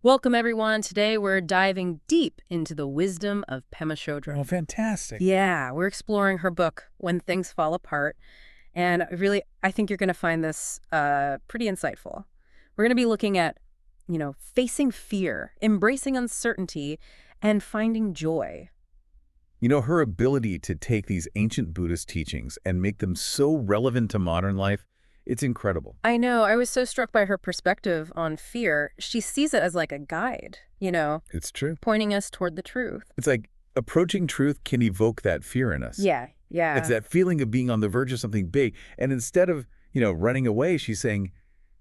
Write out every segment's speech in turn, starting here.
Welcome, everyone. Today we're diving deep into the wisdom of Pema Chodron. Oh, fantastic. Yeah, we're exploring her book, When Things Fall Apart. And I think you're going to find this pretty insightful. We're going to be looking at, facing fear, embracing uncertainty, and finding joy. Her ability to take these ancient Buddhist teachings and make them so relevant to modern life, it's incredible. I know, I was so struck by her perspective on fear. She sees it as like a guide, It's true. pointing us toward the truth. It's like approaching truth can evoke that fear in us. Yeah, It's yeah. that feeling of being on the verge of something big. And instead of, running away, she's saying,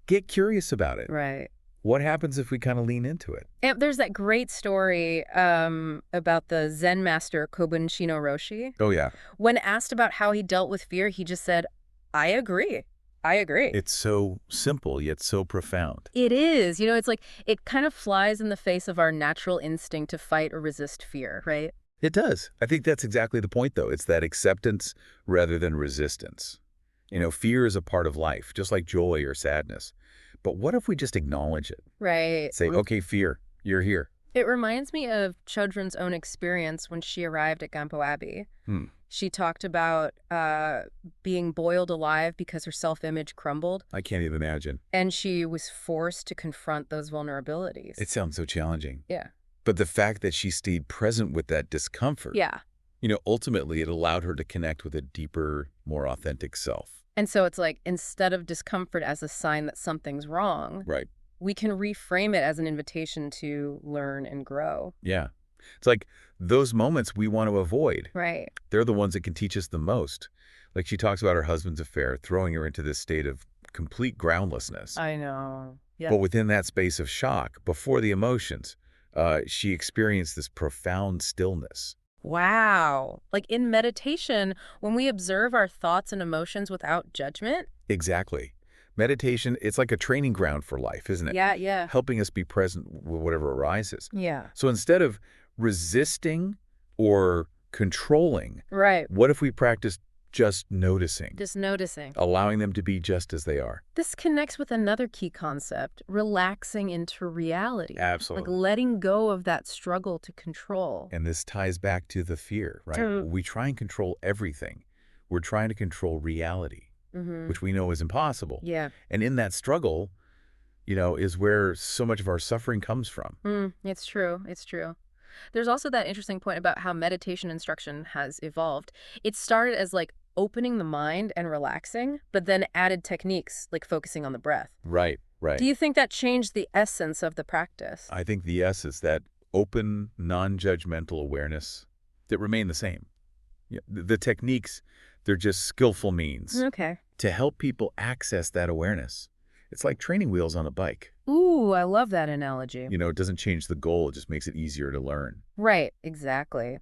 get curious about it. Right. What happens if we kind of lean into it? And there's that great story about the Zen master Kobun Roshi. Oh, yeah. When asked about how he dealt with fear, he just said, I agree. I agree. It's so simple, yet so profound. It is. It's like it kind of flies in the face of our natural instinct to fight or resist fear, right? It does. I think that's exactly the point, though. It's that acceptance rather than resistance. Fear is a part of life, just like joy or sadness. But what if we just acknowledge it? Right. Say, okay, fear, you're here. It reminds me of Chodron's own experience when she arrived at Gampo Abbey. Hmm. She talked about being boiled alive because her self-image crumbled, I can't even imagine. and she was forced to confront those vulnerabilities. It sounds so challenging. Yeah. But the fact that she stayed present with that discomfort, Yeah. ultimately it allowed her to connect with a deeper, more authentic self. And so it's like, instead of discomfort as a sign that something's wrong, Right. we can reframe it as an invitation to learn and grow. Yeah. It's like those moments we want to avoid. Right. They're the ones that can teach us the most. Like she talks about her husband's affair, throwing her into this state of complete groundlessness. I know. Yeah. But within that space of shock, before the emotions, she experienced this profound stillness. Wow. Like in meditation, when we observe our thoughts and emotions without judgment. Exactly. Meditation, it's like a training ground for life, isn't it? Yeah, yeah. Helping us be present with whatever arises. Yeah. So instead of resisting or controlling, Right. what if we practice just noticing, Just noticing. allowing them to be just as they are? This connects with another key concept, relaxing into reality. Like Absolutely. letting go of that struggle to control. And this ties back to the fear, right? To- We try and control everything. We're trying to control reality, Mm-hmm. which we know is impossible. Yeah. And in that struggle, is where so much of our suffering comes from. It's true. It's true. There's also that interesting point about how meditation instruction has evolved. It started as like opening the mind and relaxing, but then added techniques like focusing on the breath. Right, right. Do you think that changed the essence of the practice? I think the S is that open, non-judgmental awareness that remain the same. Yeah, the techniques, they're just skillful means Okay. to help people access that awareness. It's like training wheels on a bike. Ooh, I love that analogy. It doesn't change the goal, it just makes it easier to learn. Right, exactly.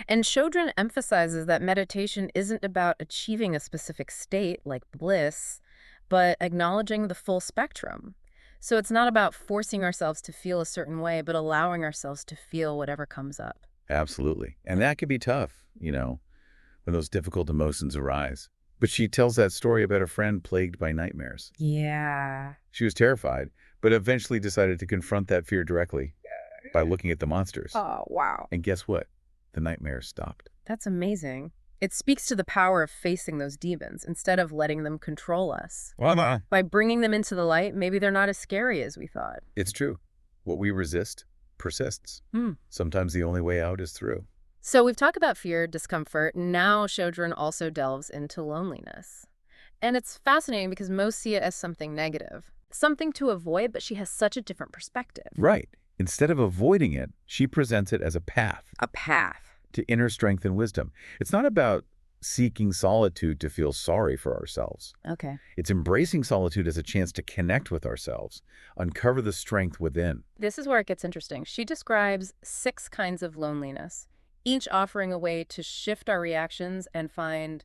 And Chodron emphasizes that meditation isn't about achieving a specific state like bliss, but acknowledging the full spectrum. So it's not about forcing ourselves to feel a certain way, but allowing ourselves to feel whatever comes up. Absolutely. And that can be tough, when those difficult emotions arise. But she tells that story about a friend plagued by nightmares. Yeah. She was terrified, but eventually decided to confront that fear directly by looking at the monsters. Oh, wow. And guess what? The nightmares stopped. That's amazing. It speaks to the power of facing those demons instead of letting them control us. By bringing them into the light, maybe they're not as scary as we thought. It's true. What we resist persists. Hmm. Sometimes the only way out is through. So we've talked about fear, discomfort. Now Chodron also delves into loneliness. And it's fascinating because most see it as something negative, something to avoid, but she has such a different perspective. Right. Instead of avoiding it, she presents it as a path A path. to inner strength and wisdom. It's not about seeking solitude to feel sorry for ourselves. Okay. It's embracing solitude as a chance to connect with ourselves, uncover the strength within. This is where it gets interesting. She describes 6 kinds of loneliness, each offering a way to shift our reactions and find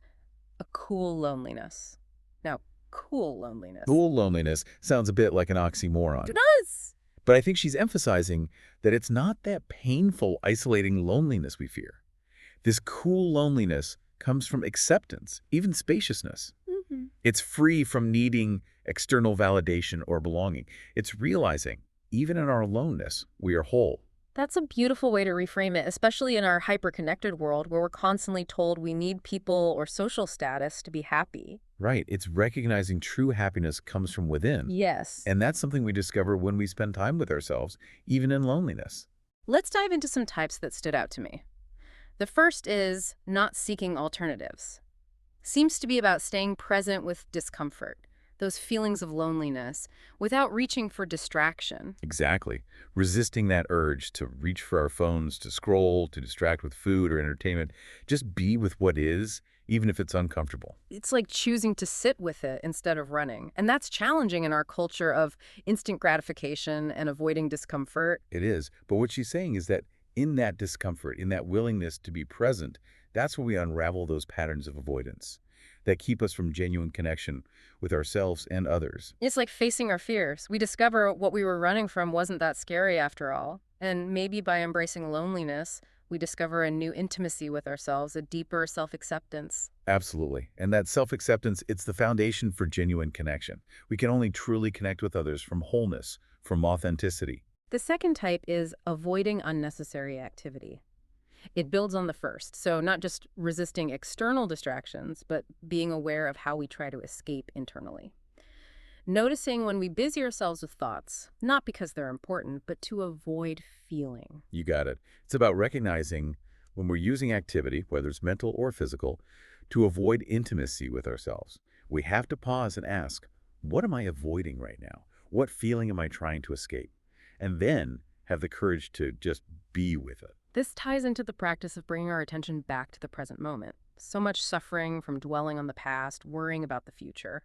a cool loneliness. Now, cool loneliness. Cool loneliness sounds a bit like an oxymoron. It does. But I think she's emphasizing that it's not that painful, isolating loneliness we fear. This cool loneliness comes from acceptance, even spaciousness. Mm-hmm. It's free from needing external validation or belonging. It's realizing even in our aloneness, we are whole. That's a beautiful way to reframe it, especially in our hyper-connected world where we're constantly told we need people or social status to be happy. Right. It's recognizing true happiness comes from within. Yes. And that's something we discover when we spend time with ourselves, even in loneliness. Let's dive into some types that stood out to me. The first is not seeking alternatives. Seems to be about staying present with discomfort, those feelings of loneliness, without reaching for distraction. Exactly. Resisting that urge to reach for our phones, to scroll, to distract with food or entertainment. Just be with what is, even if it's uncomfortable. It's like choosing to sit with it instead of running. And that's challenging in our culture of instant gratification and avoiding discomfort. It is. But what she's saying is that in that discomfort, in that willingness to be present, that's where we unravel those patterns of avoidance that keep us from genuine connection with ourselves and others. It's like facing our fears. We discover what we were running from wasn't that scary after all. And maybe by embracing loneliness, we discover a new intimacy with ourselves, a deeper self-acceptance. Absolutely. And that self-acceptance, it's the foundation for genuine connection. We can only truly connect with others from wholeness, from authenticity. The second type is avoiding unnecessary activity. It builds on the first, so not just resisting external distractions, but being aware of how we try to escape internally. Noticing when we busy ourselves with thoughts, not because they're important, but to avoid feeling. You got it. It's about recognizing when we're using activity, whether it's mental or physical, to avoid intimacy with ourselves. We have to pause and ask, what am I avoiding right now? What feeling am I trying to escape? And then have the courage to just be with it. This ties into the practice of bringing our attention back to the present moment. So much suffering from dwelling on the past, worrying about the future.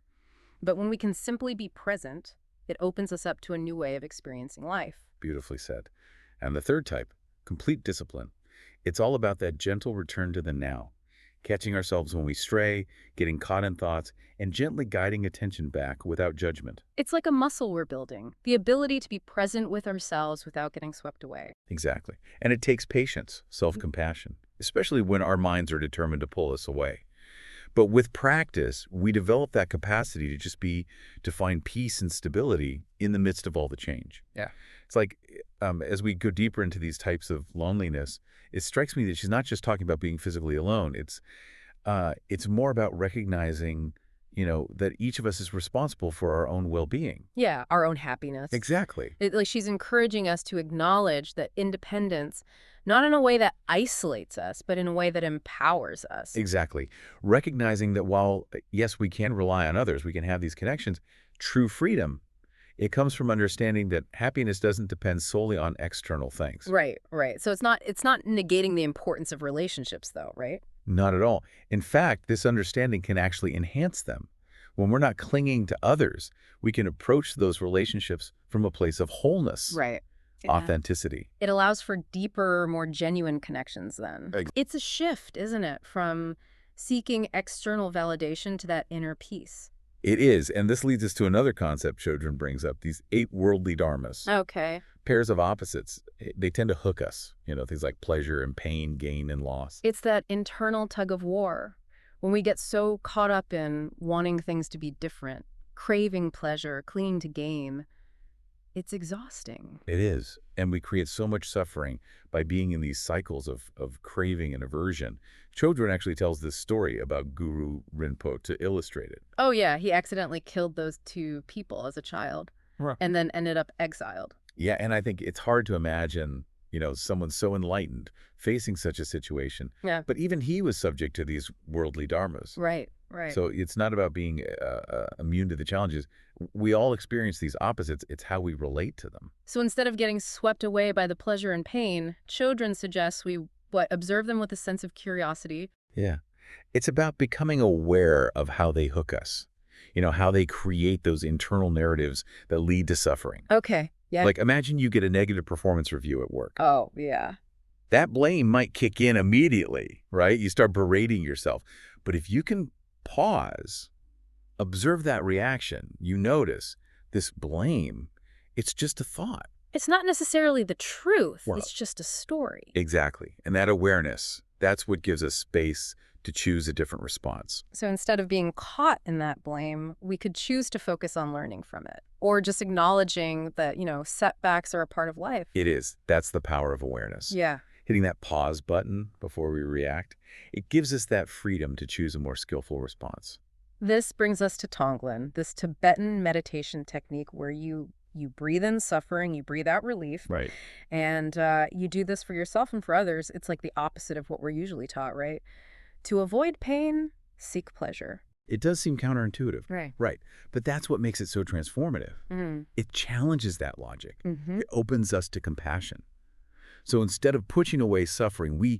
But when we can simply be present, it opens us up to a new way of experiencing life. Beautifully said. And the third type, complete discipline. It's all about that gentle return to the now, catching ourselves when we stray, getting caught in thoughts, and gently guiding attention back without judgment. It's like a muscle we're building, the ability to be present with ourselves without getting swept away. Exactly. And it takes patience, self-compassion, especially when our minds are determined to pull us away. But with practice, we develop that capacity to find peace and stability in the midst of all the change. Yeah. It's like, as we go deeper into these types of loneliness, it strikes me that she's not just talking about being physically alone. It's more about recognizing, that each of us is responsible for our own well-being. Yeah, our own happiness. Exactly. Like she's encouraging us to acknowledge that independence, not in a way that isolates us, but in a way that empowers us. Exactly. Recognizing that while, yes, we can rely on others, we can have these connections, true freedom, it comes from understanding that happiness doesn't depend solely on external things. Right, right. So it's not negating the importance of relationships though, right? Not at all. In fact, this understanding can actually enhance them. When we're not clinging to others, we can approach those relationships from a place of wholeness, Right. authenticity. It allows for deeper, more genuine connections then. It's a shift, isn't it, from seeking external validation to that inner peace. It is, and this leads us to another concept Chodron brings up, these 8 worldly dharmas. Okay. Pairs of opposites, they tend to hook us, things like pleasure and pain, gain and loss. It's that internal tug of war. When we get so caught up in wanting things to be different, craving pleasure, clinging to gain, it's exhausting. It is, and we create so much suffering by being in these cycles of craving and aversion. Chodron actually tells this story about Guru Rinpoche to illustrate it. Oh yeah, he accidentally killed those 2 people as a child, Right. and then ended up exiled. Yeah, and I think it's hard to imagine, someone so enlightened facing such a situation. Yeah. But even he was subject to these worldly dharmas. Right, right. So it's not about being immune to the challenges. We all experience these opposites. It's how we relate to them. So instead of getting swept away by the pleasure and pain, Chodron suggests we observe them with a sense of curiosity. Yeah. It's about becoming aware of how they hook us, how they create those internal narratives that lead to suffering. Okay. Yeah. Like imagine you get a negative performance review at work. Oh, yeah. That blame might kick in immediately, right? You start berating yourself. But if you can pause, observe that reaction, you notice this blame, it's just a thought. It's not necessarily the truth. Well, it's just a story. Exactly. And that awareness, that's what gives us space to choose a different response. So instead of being caught in that blame, we could choose to focus on learning from it or just acknowledging that, setbacks are a part of life. It is. That's the power of awareness. Yeah. Hitting that pause button before we react, it gives us that freedom to choose a more skillful response. This brings us to Tonglen, this Tibetan meditation technique where you breathe in suffering, you breathe out relief, Right. and you do this for yourself and for others. It's like the opposite of what we're usually taught, right? To avoid pain, seek pleasure. It does seem counterintuitive. Right. Right. But that's what makes it so transformative. Mm. It challenges that logic. Mm-hmm. It opens us to compassion. So instead of pushing away suffering, we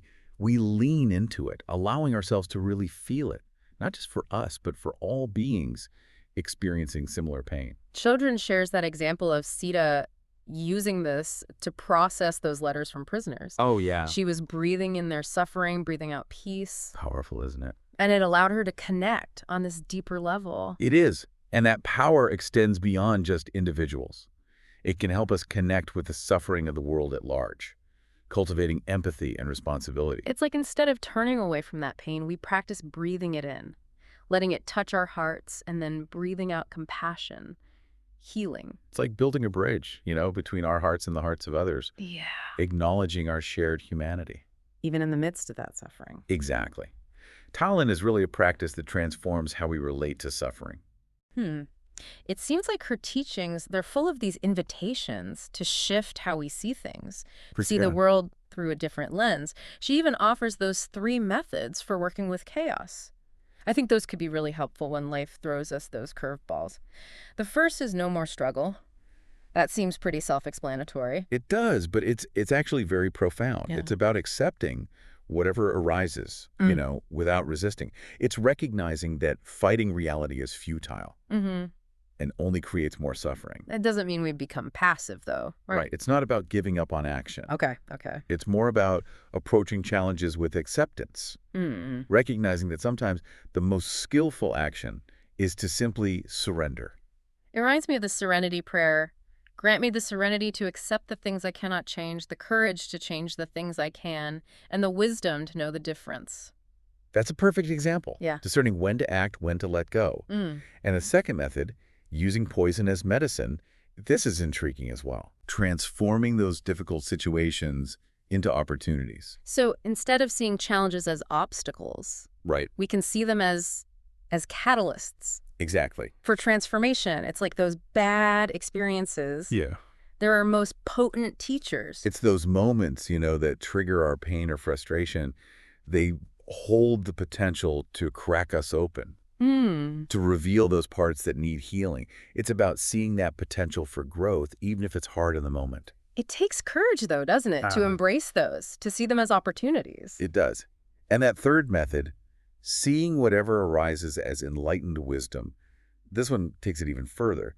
lean into it, allowing ourselves to really feel it, not just for us, but for all beings experiencing similar pain. Children shares that example of Sita using this to process those letters from prisoners. Oh, yeah. She was breathing in their suffering, breathing out peace, Powerful, isn't it? and it allowed her to connect on this deeper level. It is. And that power extends beyond just individuals. It can help us connect with the suffering of the world at large, cultivating empathy and responsibility. It's like instead of turning away from that pain, we practice breathing it in, letting it touch our hearts, and then breathing out compassion, healing. It's like building a bridge, between our hearts and the hearts of others, Yeah. acknowledging our shared humanity. Even in the midst of that suffering. Exactly. Tonglen is really a practice that transforms how we relate to suffering. It seems like her teachings, they're full of these invitations to shift how we see things, see the Yeah. world through a different lens. She even offers those 3 methods for working with chaos. I think those could be really helpful when life throws us those curveballs. The first is no more struggle. That seems pretty self-explanatory. It does, but it's actually very profound. Yeah. It's about accepting whatever arises, without resisting. It's recognizing that fighting reality is futile Mm-hmm. and only creates more suffering. That doesn't mean we become passive, though. Right. It's not about giving up on action. Okay. It's more about approaching challenges with acceptance, Mm-mm. recognizing that sometimes the most skillful action is to simply surrender. It reminds me of the serenity prayer. Grant me the serenity to accept the things I cannot change, the courage to change the things I can, and the wisdom to know the difference. That's a perfect example. Yeah. Discerning when to act, when to let go. Mm. And the second method, using poison as medicine, this is intriguing as well. Transforming those difficult situations into opportunities. So instead of seeing challenges as obstacles, Right. we can see them as catalysts Exactly. for transformation. It's like those bad experiences. Yeah. They're our most potent teachers. It's those moments, that trigger our pain or frustration. They hold the potential to crack us open, to reveal those parts that need healing. It's about seeing that potential for growth, even if it's hard in the moment. It takes courage, though, doesn't it, to embrace those, to see them as opportunities. It does. And that third method, seeing whatever arises as enlightened wisdom, this one takes it even further.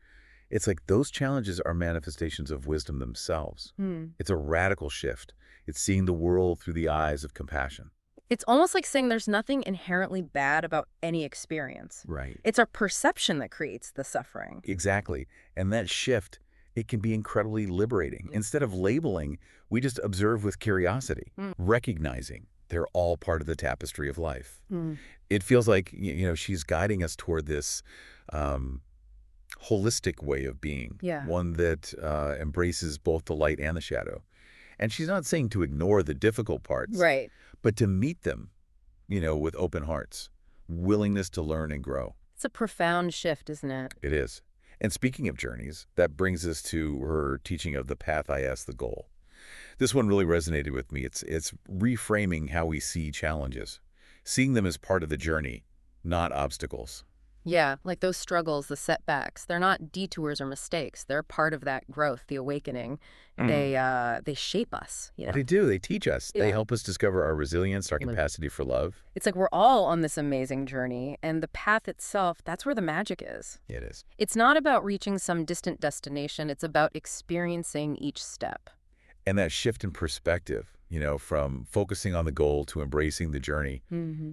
It's like those challenges are manifestations of wisdom themselves. It's a radical shift. It's seeing the world through the eyes of compassion. It's almost like saying there's nothing inherently bad about any experience. Right. It's our perception that creates the suffering. Exactly. And that shift, it can be incredibly liberating. Instead of labeling, we just observe with curiosity, recognizing they're all part of the tapestry of life. It feels like, she's guiding us toward this holistic way of being, Yeah. one that embraces both the light and the shadow. And she's not saying to ignore the difficult parts, Right. but to meet them, with open hearts, willingness to learn and grow. It's a profound shift, isn't it? It is. And speaking of journeys, that brings us to her teaching of the path I ask the goal. This one really resonated with me. It's reframing how we see challenges, seeing them as part of the journey, not obstacles. Yeah, like those struggles, the setbacks, they're not detours or mistakes. They're part of that growth, the awakening. They shape us, They do. They teach us. They Yeah. help us discover our resilience, our capacity for love. It's like we're all on this amazing journey, and the path itself, that's where the magic is. It is. It's not about reaching some distant destination. It's about experiencing each step. And that shift in perspective, from focusing on the goal to embracing the journey,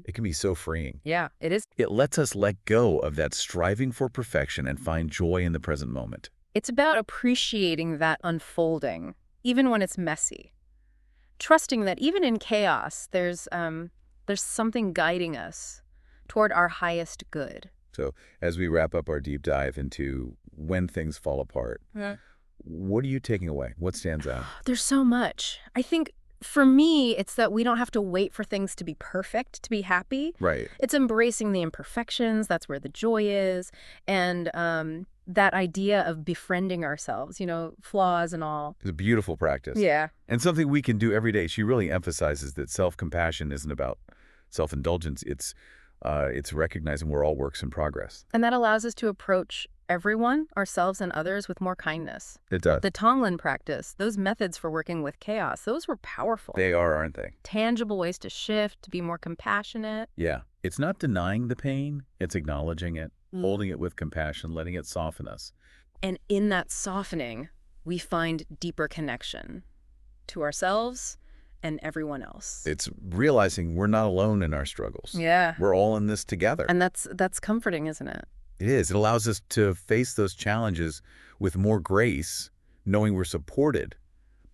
it can be so freeing. Yeah, it is. It lets us let go of that striving for perfection and find joy in the present moment. It's about appreciating that unfolding, even when it's messy. Trusting that even in chaos, there's There's something guiding us toward our highest good. So as we wrap up our deep dive into when things fall apart, what are you taking away? What stands out? There's so much. I think for me, it's that we don't have to wait for things to be perfect to be happy. Right. It's embracing the imperfections. That's where the joy is. And that idea of befriending ourselves, flaws and all. It's a beautiful practice. Yeah. And something we can do every day. She really emphasizes that self-compassion isn't about self-indulgence. It's recognizing we're all works in progress. And that allows us to approach everyone, ourselves and others, with more kindness. It does. The Tonglen practice, those methods for working with chaos, those were powerful. They are, aren't they? Tangible ways to shift, to be more compassionate. Yeah. It's not denying the pain. It's acknowledging it, holding it with compassion, letting it soften us. And in that softening, we find deeper connection to ourselves and everyone else. It's realizing we're not alone in our struggles. Yeah. We're all in this together. And that's comforting, isn't it? It is. It allows us to face those challenges with more grace, knowing we're supported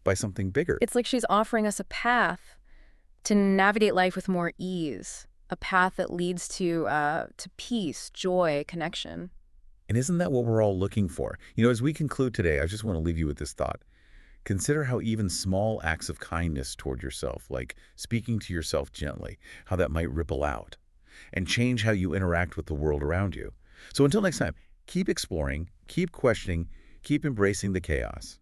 by something bigger. It's like she's offering us a path to navigate life with more ease, a path that leads to peace, joy, connection. And isn't that what we're all looking for? As we conclude today, I just want to leave you with this thought. Consider how even small acts of kindness toward yourself, like speaking to yourself gently, how that might ripple out and change how you interact with the world around you. So until next time, keep exploring, keep questioning, keep embracing the chaos.